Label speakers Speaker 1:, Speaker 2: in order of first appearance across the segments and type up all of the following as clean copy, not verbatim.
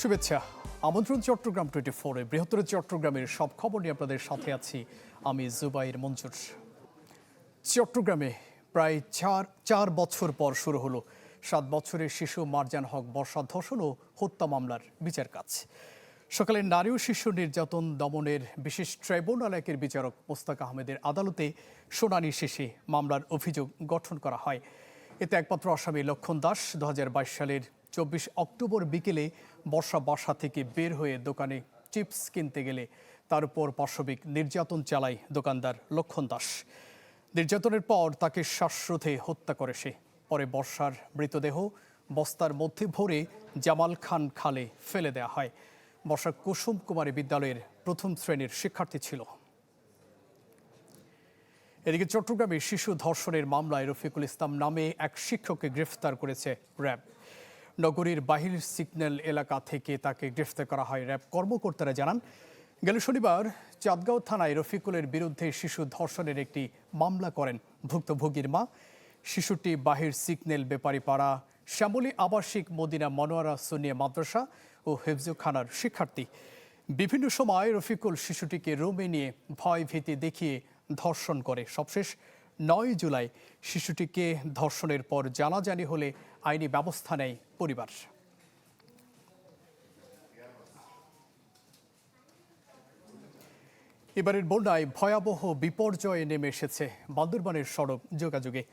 Speaker 1: শুভেচ্ছা। আমন্ত্রণ চট্টগ্রাম 24-এ বৃহত্তর চট্টগ্রামের সব খবর নিয়ে আপনাদের সাথে আছি আমি জুবাইর মঞ্জুর। চট্টগ্রামে প্রায় চার বছর পর শুরু হলো 7 বছরের শিশু মারজান হক বর্ষা ধর্ষণ ও হত্যা মামলার বিচার কাজ। সকালে নারী ও শিশু নির্যাতন দমনের বিশেষ ট্রাইব্যুনাল একের বিচারক মোস্তাক আহমেদের আদালতে শুনানি শেষে মামলার অভিযোগ গঠন করা হয়। এতে একমাত্র আসামি লক্ষণ দাস 2022 সালের 24 অক্টোবর বিকেলে বর্ষা বাসা থেকে বের হয়ে দোকানে চিপস কিনতে গেলে তার উপর পাশবিক নির্যাতন চালায় দোকানদার লক্ষণ দাস। নির্যাতনের পর তাকে শ্বাসরোধে হত্যা করে সে। পরে বর্ষার মৃতদেহ বস্তার মধ্যে ভরে জামাল খান খালে ফেলে দেওয়া হয়। বর্ষা কুসুম কুমারী বিদ্যালয়ের প্রথম শ্রেণীর শিক্ষার্থী ছিল। এদিকে চট্টগ্রামে শিশু ধর্ষণের মামলায় রফিকুল ইসলাম নামে এক শিক্ষককে গ্রেফতার করেছে র্যাব। নগরীর বাহির সিগন্যাল এলাকা থেকে তাকে গ্রেফতার করা হয়। র্যাব কর্মকর্তারা জানান, গেল শনিবার চাঁদগাঁও থানায় রফিকুলের বিরুদ্ধে শিশু ধর্ষণের একটি মামলা করেন ভুক্তভোগীর মা। শিশুটি বাহির সিগন্যাল বেপারীপাড়া শ্যামলী আবাসিক মদিনা মনোয়ারা সুনিয়া মাদ্রাসা ও হেফজুখানার শিক্ষার্থী। বিভিন্ন সময় রফিকুল শিশুটিকে রুমে নিয়ে ভয় ভীতি দেখিয়ে ধর্ষণ করে। সবশেষ 9 জুলাই শিশুটিকে ধর্ষণের পর জানাজানি হলে আইনি ব্যবস্থা নেয় পরিবার। এবারের বন্যায় ভয়াবহ বিপর্যয়ে নেমে এসেছে বান্দরবানের সড়ক যোগাযোগে।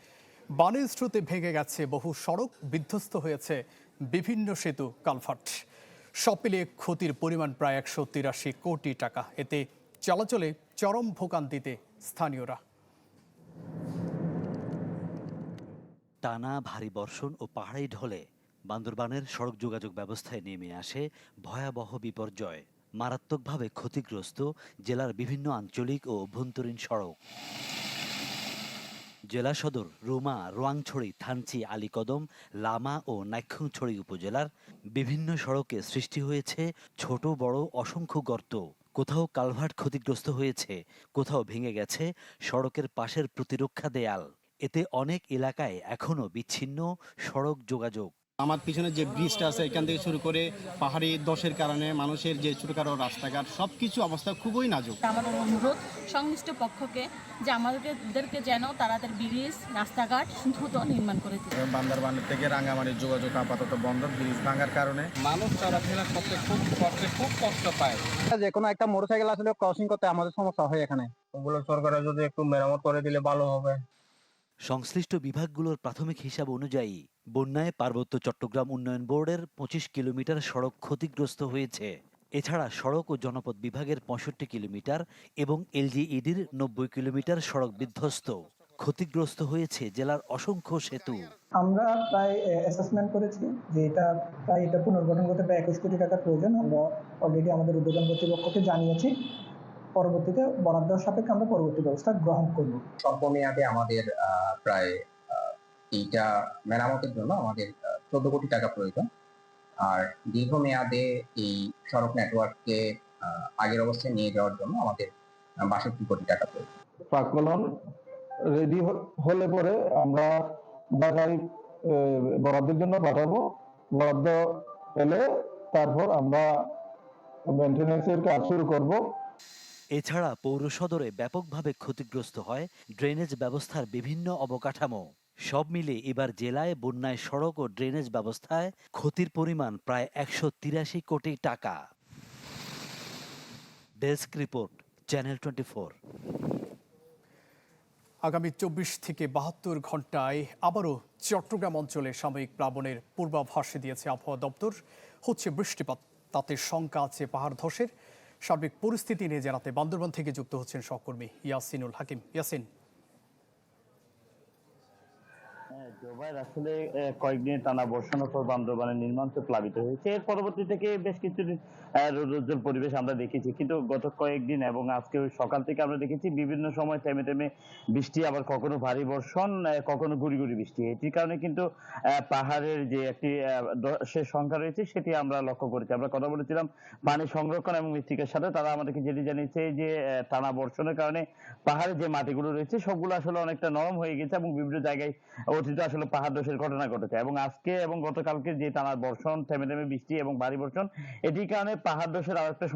Speaker 1: বানের স্রোতে ভেঙে গেছে বহু সড়ক, বিধ্বস্ত হয়েছে বিভিন্ন সেতু কালভার্ট। সব মিলিয়ে ক্ষতির পরিমাণ প্রায় 183 কোটি টাকা। এতে চলাচলে চরম ভোগান্তিতে স্থানীয়রা।
Speaker 2: টানা ভারী বর্ষণ ও পাহাড়ি ঢলে বান্দরবানের সড়ক যোগাযোগ ব্যবস্থায় নেমে আসে ভয়াবহ বিপর্যয়। মারাত্মকভাবে ক্ষতিগ্রস্ত জেলার বিভিন্ন আঞ্চলিক ও অভ্যন্তরীণ সড়ক। জেলা সদর রুমা, রোয়াংছড়ি, থানচি, আলীকদম, লামা ও নাইক্ষ্যংছড়ি উপজেলার বিভিন্ন সড়কে সৃষ্টি হয়েছে ছোট বড় অসংখ্য গর্ত। কোথাও কালভার্ট ক্ষতিগ্রস্ত হয়েছে, কোথাও ভেঙে গেছে সড়কের পাশের প্রতিরক্ষা দেয়াল। এতে অনেক এলাকায় এখনও বিচ্ছিন্ন সড়ক যোগাযোগ।
Speaker 3: আমার পিছনে যে ব্রিজটা আছে এখান থেকে শুরু করে পাহাড়ি ধসের কারণে মানুষের যে ছোটখাটো রাস্তাঘাট সবকিছু অবস্থা খুবই নাজুক।
Speaker 4: আমাদের অনুরোধ সংশ্লিষ্ট পক্ষকে যে আমাদেরকে যেন তাড়াতাড়ি ব্রিজ রাস্তাঘাট দ্রুত নির্মাণ করে দিতে।
Speaker 5: বান্দরবান থেকে রাঙ্গামাটির যোগাযোগ আপাতত বন্ধ ব্রিজ ভাঙার কারণে
Speaker 6: মানুষ চলাফেরা করতে খুব কষ্ট পায়।
Speaker 7: যে কোনো একটা মোটরসাইকেল আসলে ক্রসিং করতে আমাদের সমস্যা হয় এখানে।
Speaker 5: ওগুলো সরকারে যদি একটু মেরামত করে দিলে ভালো হবে।
Speaker 2: সংশ্লিষ্ট বিভাগগুলোর প্রাথমিক হিসাব অনুযায়ী বন্যায় পার্বত্য চট্টগ্রাম উন্নয়ন বোর্ডের 25 কিলোমিটার সড়ক ক্ষতিগ্রস্ত হয়েছে। এছাড়া সড়ক ও জনপথ বিভাগের 65 কিলোমিটার এবং এলজিইডির 90 কিলোমিটার সড়ক বিধ্বস্ত। ক্ষতিগ্রস্ত হয়েছে জেলার অসংখ্য সেতু।
Speaker 8: আমরা প্রায় অ্যাসেসমেন্ট করেছি যে এটা পুনর্গঠন করতে প্রায় 21 কোটি টাকার প্রয়োজন। আমরা অলরেডি আমাদের উদ্বোধন কর্তৃপক্ষকে জানিয়েছি। পরবর্তীতে বরাদ্দ সাপেক্ষে আমরা পরবর্তী ব্যবস্থা গ্রহণ করব।
Speaker 9: স্বল্প মেয়াদে আমাদের প্রায় এইটা মেরামতের জন্য আমাদের 14 কোটি টাকা প্রয়োজন। আর দীর্ঘমেয়াদে এই সড়ক নেটওয়ার্ককে আগের অবস্থায় নিয়ে যাওয়ার জন্য আমাদের 62 কোটি টাকা প্রয়োজন।
Speaker 10: প্রাক্কলন রেডি হলে পরে আমরা ঢাকায় বরাদ্দের জন্য পাঠাবো। বরাদ্দ পেলে তারপর আমরা মেইনটেনেন্সের কাজ শুরু করব।
Speaker 2: এছাড়া পৌর সদরে ব্যাপকভাবে ক্ষতিগ্রস্ত হয় ড্রেনেজ ব্যবস্থার বিভিন্ন অবকাঠামো। সব মিলে এবার জেলায় বন্যায় সড়ক ও ড্রেনেজ ব্যবস্থায় ক্ষতির পরিমাণ প্রায় 183 কোটি টাকা। Desk report, channel 24।
Speaker 1: আগামী 24 থেকে 72 ঘন্টায় আবারও চট্টগ্রাম অঞ্চলে সাময়িক প্লাবনের পূর্বাভাস দিয়েছে আবহাওয়া দপ্তর। হচ্ছে বৃষ্টিপাত, তাতে শঙ্কা আছে পাহাড় ধসের। সার্বিক পরিস্থিতি নিয়ে জানাতে বান্দরবান থেকে যুক্ত হচ্ছেন সহকর্মী ইয়াসিনুল হাকিম। ইয়াসিন।
Speaker 11: আসলে কয়েকদিন টানা বর্ষণের পর বান্দরবানের নির্মাঞ্চল প্লাবিত হয়েছে। এর পরবর্তী থেকে বেশ কিছুদিন রোদ্রোজ্জ্বল পরিবেশ আমরা দেখেছি, কিন্তু গত কয়েকদিন এবং আজকে সকাল থেকে আমরা দেখেছি বিভিন্ন সময় থেমে থেমে বৃষ্টি, আবার কখনো ভারী বর্ষণ, কখনো গুড়ি গুড়ি বৃষ্টি। এটির কারণে কিন্তু পাহাড়ের যে একটি সে সংখ্যা রয়েছে সেটি আমরা লক্ষ্য করেছি। আমরা কথা বলেছিলাম পানি সংরক্ষণ এবং মৃত্তিকার সাথে, তারা আমাদেরকে যেটি জানিয়েছে যে টানা বর্ষণের কারণে পাহাড়ের যে মাটিগুলো রয়েছে সবগুলো আসলে অনেকটা নরম হয়ে গেছে এবং বিভিন্ন জায়গায় অতীত আসলে পাহাড় ধসের ঘটনা ঘটেছে। এবং আজকে এবং গতকালকে যে টানা বর্ষণ, থেমে থেমে বৃষ্টি এবং ভারী বর্ষণ, এটির কারণে পাহাড় ধসের আরো একটা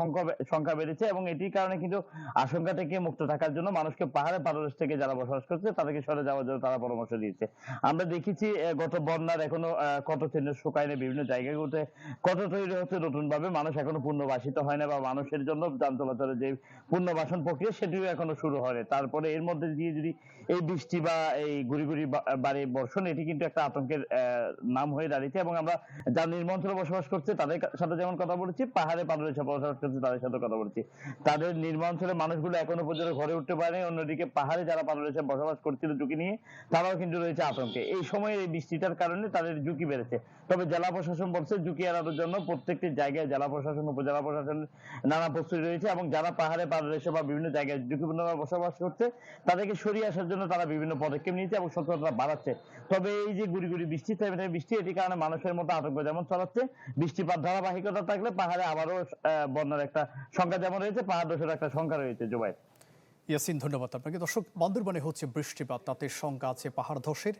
Speaker 11: সংখ্যা বেড়েছে এবং এটির কারণে কিন্তু আশঙ্কা থেকে মুক্ত থাকার জন্য মানুষকে পাহাড়ের পাদদেশ থেকে যারা বসবাস করছে তাদেরকে সরে যাওয়ার জন্য তারা পরামর্শ দিয়েছে। আমরা দেখেছি গত বন্যার এখনো কত চিহ্ন শুকায় না, বিভিন্ন জায়গাগুলোতে কত তৈরি হচ্ছে নতুন ভাবে, মানুষ এখনো পুনর্বাসিত হয় না বা মানুষের জন্য যান চলাচলের যে পুনর্বাসন প্রক্রিয়া সেটিও এখনো শুরু হয়নি। তারপরে এর মধ্যে দিয়ে যদি এই বৃষ্টি বা এই গুড়ি গুড়ি বাড়ি বর্ষণ, এটি কিন্তু একটা আতঙ্কের নাম হয়ে দাঁড়িয়েছে। এবং আমরা যারা নিম্ন অঞ্চলে বসবাস করছে তাদের সাথে যেমন কথা বলেছি, পাহাড়ে পাদদেশে বসবাস করছে তাদের সাথে কথা বলেছি, তাদের নিম্ন অঞ্চলের মানুষগুলো এখনো পর্যন্ত ঘরে উঠতে পারেনি। অন্যদিকে পাহাড়ে যারা পাদদেশে বসবাস করছিল ঝুঁকি নিয়ে, তারাও কিন্তু রয়েছে আতঙ্কে। এই সময় এই বৃষ্টিটার কারণে তাদের ঝুঁকি বেড়েছে। তবে জেলা প্রশাসন বলছে ঝুঁকি এড়ানোর জন্য প্রত্যেকটি জায়গায় জেলা প্রশাসন, উপজেলা প্রশাসন নানা প্রস্তুতি রয়েছে এবং যারা পাহাড়ে পাদদেশে বা বিভিন্ন জায়গায় ঝুঁকিপূর্ণভাবে বসবাস করছে তাদেরকে সরিয়ে আসার জন্য তারা বিভিন্ন পদক্ষেপ নিয়েছে এবং সতর্কতা বাড়াচ্ছে। তবে এই যে গুড়ি গুড়ি বৃষ্টি, বৃষ্টি, এটির কারণে মানুষের মধ্যে আতঙ্ক যেমন ছড়াচ্ছে, বৃষ্টিপাত ধারাবাহিকতা থাকলে পাহাড়ে আবারও বন্যার একটা সংখ্যা যেমন রয়েছে, পাহাড় ধসের একটা সংখ্যা রয়েছে। জুবাইর।
Speaker 1: ইয়াসিন, ধন্যবাদ আপনাকে। দর্শক, বান্দরবানে হচ্ছে বৃষ্টিপাত, তাতে শঙ্কা আছে পাহাড় ধসের,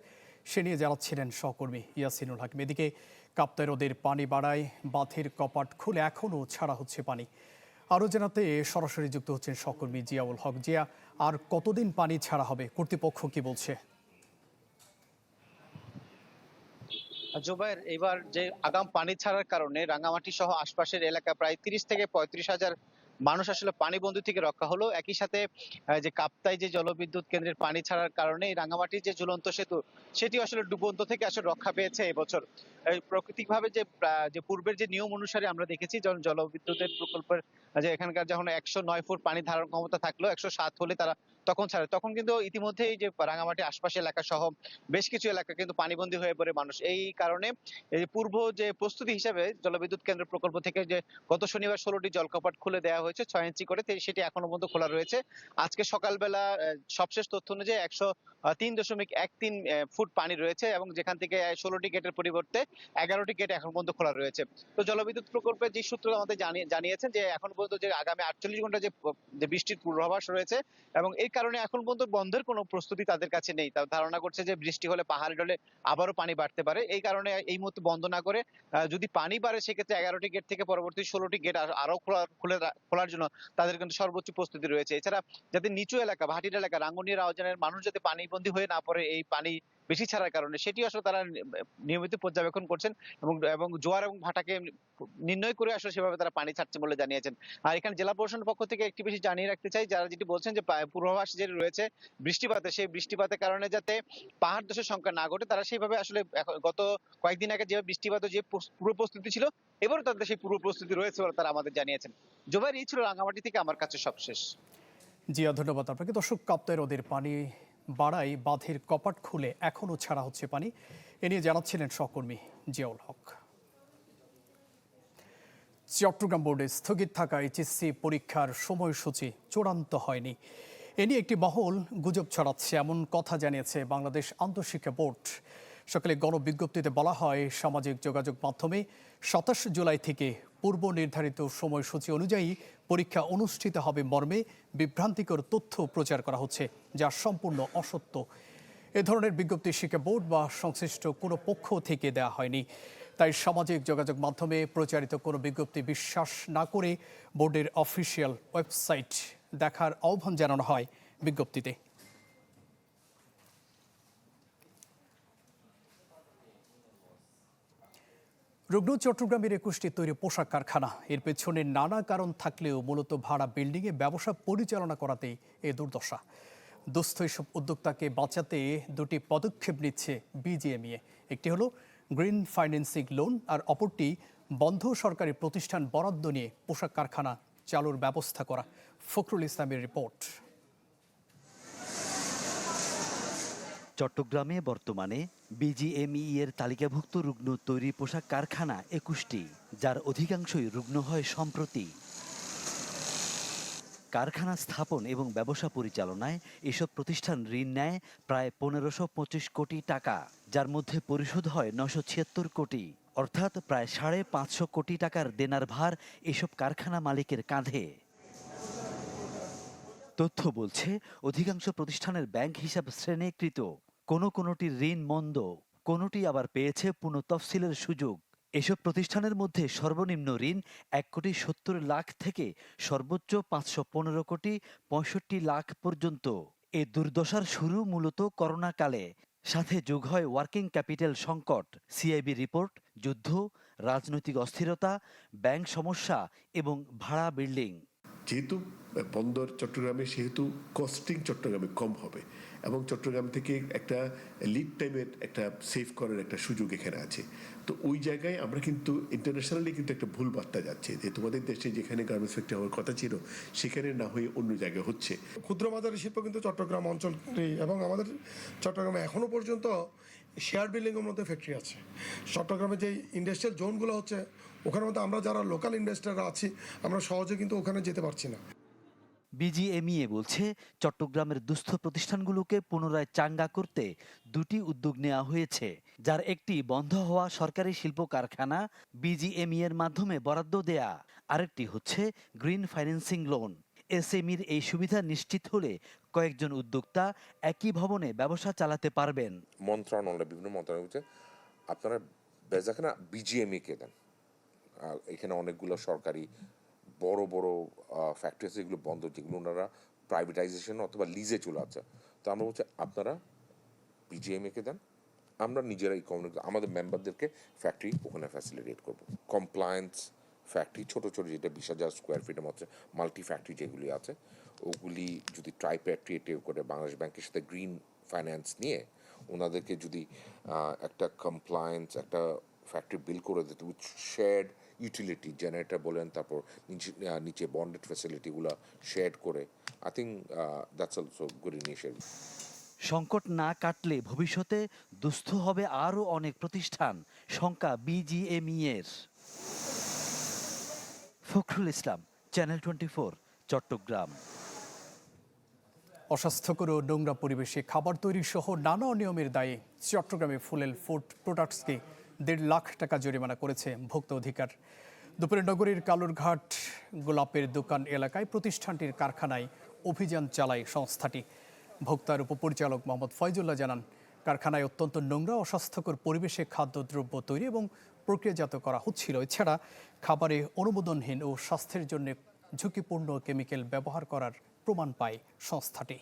Speaker 1: সে নিয়ে জানাচ্ছিলেন সহকর্মী ইয়াসিনুল হাকিম। এদিকে কাপ্তাই নদীর পানি বাড়ায়, বাঁধের কপাট খুলে এখনও ছাড়া হচ্ছে পানি। আরও জানাতে সরাসরি যুক্ত হচ্ছেন সহকর্মী জিয়াউল হক। জিয়া, আর কতদিন পানি ছাড়া হবে, কর্তৃপক্ষ কি বলছে?
Speaker 12: জুবাইর, এবার যে আগাম পানি ছাড়ার কারণে রাঙ্গামাটি সহ আশপাশের এলাকা প্রায় 30 থেকে 35,000 মানুষ আসলে পানিবন্দী থেকে রক্ষা হলো। একই সাথে যে কাপ্তাই যে জলবিদ্যুৎ কেন্দ্রের পানি ছাড়ার কারণে রাঙ্গামাটির যে ঝুলন্ত সেতু, সেটি আসলে ডুবন্ত থেকে আসলে রক্ষা পেয়েছে এবছর। প্রাকৃতিকভাবে যে পূর্বের যে নিয়ম অনুসারে আমরা দেখেছি, যখন জলবিদ্যুতের প্রকল্পের যে এখানকার যখন 109 ফুট পানি ধারণ ক্ষমতা থাকলো, 107 হলে তারা তখন ছাড়ে। তখন কিন্তু ইতিমধ্যেই যে রাঙ্গামাটি আশপাশের এলাকা সহ বেশ কিছু এলাকা কিন্তু পানিবন্দী হয়ে পড়ে মানুষ। এই কারণে এই পূর্ব যে প্রস্তুতি হিসেবে জলবিদ্যুৎ কেন্দ্র প্রকল্প থেকে যে গত শনিবার 16টি জলকপাট খুলে দেওয়া হয়েছে 6 ইঞ্চি করে, সেটি এখনো পর্যন্ত খোলা রয়েছে। আজকে সকালবেলা সবশেষ তথ্য অনুযায়ী 103.13 ফুট পানি রয়েছে এবং যেখান থেকে 16টি গেটের পরিবর্তে 11টি গেট এখন পর্যন্ত খোলা রয়েছে। তো জলবিদ্যুৎ প্রকল্পের যে সূত্র আমাদের জানিয়েছেন যে এখন পর্যন্ত যে আগামী 48 ঘন্টা যে বৃষ্টির পূর্বাভাস রয়েছে এবং এই কারণে এখন পর্যন্ত বন্ধের কোনো প্রস্তুতি তাদের কাছে নেই। তারা ধারণা করছে যে বৃষ্টি হলে পাহাড়ি ঢলে আবারও পানি বাড়তে পারে। এই কারণে এই মুহূর্তে বন্ধ না করে যদি পানি বাড়ে সেক্ষেত্রে 11টি গেট থেকে পরবর্তী 16টি গেট আরো খোলার জন্য তাদের কিন্তু সর্বোচ্চ প্রস্তুতি রয়েছে। এছাড়া যাতে নিচু এলাকা, ভাটির এলাকা, রাঙ্গুনিয়া, রাউজানের মানুষ যাতে পানিবন্দী হয়ে না পড়ে এই পানি বেশি ছাড়ার কারণে, সেটি আসলে তারা নিয়মিত পর্যবেক্ষণ করছেন এবং জোয়ার এবং ভাটাকে নির্ণয় করে আসলে সেভাবে তারা পানি ছাড়ছে বলে জানিয়েছেন। আর এখানে জেলা প্রশাসনের পক্ষ থেকে একটি বেশি জানিয়ে রাখতে চাই, যারা যেটি বলছেন যে পূর্বাভাস যে রয়েছে বৃষ্টিপাতে, সেই বৃষ্টিপাতের কারণে যাতে পাহাড় ধসের সংখ্যা না ঘটে, তারা সেইভাবে আসলে গত কয়েকদিন আগে যে বৃষ্টিপাতের যে পূর্ব প্রস্তুতি ছিল, এবারও তাদের সেই পূর্ব প্রস্তুতি রয়েছে বলে তারা আমাদের জানিয়েছেন। জুবাইর, এই ছিল রাঙ্গামাটি থেকে আমার কাছে সবশেষ।
Speaker 1: জিয়া, ধন্যবাদ আপনাকে। দর্শক, কাপ্তাই নদীর পানি বাড়ায়, বাঁধের কপাট খুলে এখনও ছাড়া হচ্ছে পানি, এ নিয়ে জানাচ্ছিলেন সহকর্মী জিয়াউল হক। চট্টগ্রাম বোর্ডে স্থগিত থাকা এইচএসসি পরীক্ষার সময়সূচি চূড়ান্ত হয়নি, এ নিয়ে একটি মহল গুজব ছড়াচ্ছে, এমন কথা জানিয়েছে বাংলাদেশ আন্তঃশিক্ষা বোর্ড। সকালে গণবিজ্ঞপ্তিতে বলা হয়, সামাজিক যোগাযোগ মাধ্যমে 27 জুলাই থেকে পূর্ব নির্ধারিত সময়সূচি অনুযায়ী পরীক্ষা অনুষ্ঠিত হবে মর্মে বিভ্রান্তিকর তথ্য প্রচার করা হচ্ছে, যা সম্পূর্ণ অসত্য। এ ধরনের বিজ্ঞপ্তি শিক্ষা বোর্ড বা সংশ্লিষ্ট কোনো পক্ষ থেকে দেওয়া হয়নি। তাই সামাজিক যোগাযোগ মাধ্যমে প্রচারিত কোনো বিজ্ঞপ্তি বিশ্বাস না করে বোর্ডের অফিসিয়াল ওয়েবসাইট দেখার আহ্বান জানানো হয় বিজ্ঞপ্তিতে। রুগ্ন চট্টগ্রামের 21টি তৈরি পোশাক কারখানা, এর পেছনে নানা কারণ থাকলেও মূলত ভাড়া বিল্ডিংয়ে ব্যবসা পরিচালনা করাতেই এ দুর্দশা। দুস্থ এসব উদ্যোক্তাকে বাঁচাতে দুটি পদক্ষেপ নিচ্ছে বিজিএমইএ। একটি হলো গ্রিন ফাইন্যান্সিং লোন, আর অপরটি বন্ধ সরকারি প্রতিষ্ঠান বরাদ্দ নিয়ে পোশাক কারখানা চালুর ব্যবস্থা করা। ফখরুল ইসলামের রিপোর্ট।
Speaker 2: চট্টগ্রামে বর্তমানে বিজিএমইএ এর তালিকাভুক্ত রুগ্ন তৈরি পোশাক কারখানা 21টি, যার অধিকাংশই রুগ্ন হয় সম্প্রতি। কারখানা স্থাপন এবং ব্যবসা পরিচালনায় এসব প্রতিষ্ঠান ঋণ নেয় প্রায় 1525 কোটি টাকা, যার মধ্যে পরিশোধ হয় 976 কোটি, অর্থাৎ প্রায় 550 কোটি টাকার দেনার ভার এসব কারখানা মালিকের কাঁধে। তথ্য বলছে, অধিকাংশ প্রতিষ্ঠানের ব্যাংক হিসাব শ্রেণীকৃত, কোনোটির ঋণ মন্দ, কোনোটি আবার পেয়েছে পুনঃতফসিলের সুযোগ। এসব প্রতিষ্ঠানের মধ্যে সর্বনিম্ন ঋণ 1,70,00,000 থেকে সর্বোচ্চ 515,65,00,000 পর্যন্ত। এ দুর্দশার শুরু মূলত করোনাকালে, সাথে যোগ হয় ওয়ার্কিং ক্যাপিটাল সংকট, সিআইবি রিপোর্ট, যুদ্ধ, রাজনৈতিক অস্থিরতা, ব্যাংক সমস্যা এবং ভাড়া বিল্ডিং।
Speaker 13: যেহেতু বন্দর চট্টগ্রামে, সেহেতু কস্টিং চট্টগ্রামে কম হবে এবং চট্টগ্রাম থেকে একটা লিড টাইমের একটা সেভ করার একটা সুযোগ এখানে আছে। তো ওই জায়গায় আমরা কিন্তু ইন্টারন্যাশনালি কিন্তু একটা ভুল বার্তা যাচ্ছে যে তোমাদের দেশে যেখানে গার্মেন্টস ফ্যাক্টরি হওয়ার কথা ছিল সেখানে না হয়ে অন্য জায়গায় হচ্ছে।
Speaker 14: ক্ষুদ্র মাঝারি শিল্প কিন্তু চট্টগ্রাম অঞ্চলটি এবং আমাদের চট্টগ্রামে এখনো পর্যন্ত শেয়ার বিল্ডিংয়ের মধ্যে ফ্যাক্টরি আছে। চট্টগ্রামে যে ইন্ডাস্ট্রিয়াল জোনগুলো হচ্ছে ওখানের মধ্যে আমরা যারা লোকাল ইনভেস্টররা আছি আমরা সহজে কিন্তু ওখানে যেতে পারছি না।
Speaker 2: বিজিএমইএ বলছে, চট্টগ্রামের দুস্থ প্রতিষ্ঠানগুলোকে পুনরায় চাঙ্গা করতে 2টি উদ্যোগ নেওয়া হয়েছে, যার একটি বন্ধ হওয়া সরকারি শিল্প কারখানা বিজিএমইএর মাধ্যমে বরাদ্দ দেয়া, আরেকটি হচ্ছে গ্রিন ফাইন্যান্সিং লোন। এসএমইর এই সুবিধা নিশ্চিত হলে কয়েকজন উদ্যোক্তা একই ভবনে ব্যবসা চালাতে পারবেন।
Speaker 15: মন্ত্রণালয়, বিভিন্ন মন্ত্রণালয় হচ্ছে আপনারা বেজাখানা বিজিএমইকে দেন। এখানে অনেকগুলো সরকারি বড় বড় ফ্যাক্টরি আছে যেগুলো বন্ধ, যেগুলো ওনারা প্রাইভেটাইজেশন অথবা লিজে চলে আছে। তো আমরা বলছি আপনারা বিজিএমএকে দেন, আমরা নিজেরাই আমাদের মেম্বারদেরকে ফ্যাক্টরি ওখানে ফ্যাসিলিটেট করবো। কমপ্লায়েন্স ফ্যাক্টরি ছোটো ছোটো, যেটা 20,000 স্কোয়ার ফিটের মধ্যে মাল্টি ফ্যাক্টরি যেগুলি আছে, ওগুলি যদি ট্রাইপ্যাট্রিয়েটিভ করে বাংলাদেশ ব্যাংকের সাথে গ্রিন ফাইন্যান্স নিয়ে ওনাদেরকে যদি একটা কমপ্লায়েন্স একটা ফ্যাক্টরি বিল করে দিতে, উইথ শেয়ার্ড ইউটিলিটি, জেনারেটর বলেন, তারপর নিচে বন্ডেড ফ্যাসিলিটিগুলো শেয়ার করে, I think that's also good initiative.
Speaker 2: সংকট না কাটলে ভবিষ্যতে দুস্থ হবে আরও অনেক প্রতিষ্ঠান, শঙ্কা বিজিএমইএর। ফখরুল ইসলাম, চ্যানেল 24, চট্টগ্রাম।
Speaker 1: অস্বাস্থ্যকর ও নোংরা পরিবেশে খাবার তৈরি সহ নানা অনিয়মের দায়ে চট্টগ্রামে ফুলেল ফুড প্রোডাক্টসকে 1.5 লাখ টাকা জরিমানা করেছে ভোক্তা অধিকার। দুপুরে নগরীর কালুরঘাট গোলাপের দোকান এলাকায় প্রতিষ্ঠানটির কারখানায় অভিযান চালায় সংস্থাটি। ভোক্তার উপপরিচালক মোহাম্মদ ফয়জুল্লাহ জানান, কারখানায় অত্যন্ত নোংরা অস্বাস্থ্যকর পরিবেশে খাদ্যদ্রব্য তৈরি এবং প্রক্রিয়াজাত করা হচ্ছিল। এছাড়া খাবারে অনুমোদনহীন ও স্বাস্থ্যের জন্য ঝুঁকিপূর্ণ কেমিক্যাল ব্যবহার করার প্রমাণ পায় সংস্থাটি।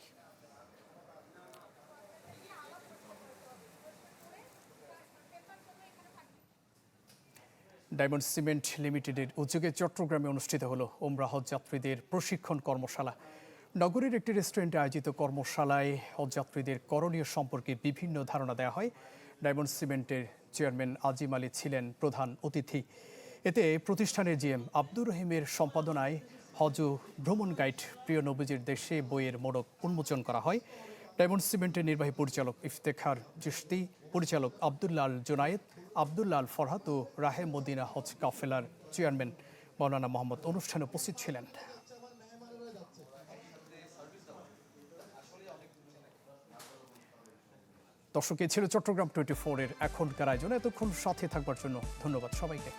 Speaker 1: ডায়মন্ড সিমেন্ট লিমিটেডের উদ্যোগে চট্টগ্রামে অনুষ্ঠিত হলো ওমরা হজ যাত্রীদের প্রশিক্ষণ কর্মশালা। নগরীর একটি রেস্টুরেন্টে আয়োজিত কর্মশালায় হজযাত্রীদের করণীয় সম্পর্কে বিভিন্ন ধারণা দেওয়া হয়। ডায়মন্ড সিমেন্টের চেয়ারম্যান আজিম আলী ছিলেন প্রধান অতিথি। এতে প্রতিষ্ঠানের জিএম আব্দুর রহিমের সম্পাদনায় হজ ভ্রমণ গাইড প্রিয় নবীজির দেশে বইয়ের মোড়ক উন্মোচন করা হয়। ডায়মন্ড সিমেন্টের নির্বাহী পরিচালক ইফতেখার চিশতি, পরিচালক আব্দুল্লাহ আল জুনায়েদ, আব্দুল্লাহ আল ফরহাদ ও রাহে মদিনা হজ কাফেলার চেয়ারম্যান মাওলানা মোহাম্মদ অনুষ্ঠানে উপস্থিত ছিলেন। দর্শক, এই ছিল চট্টগ্রাম 24-এর এখনকার আয়োজন। এতক্ষণ সাথে থাকবার জন্য ধন্যবাদ সবাইকে।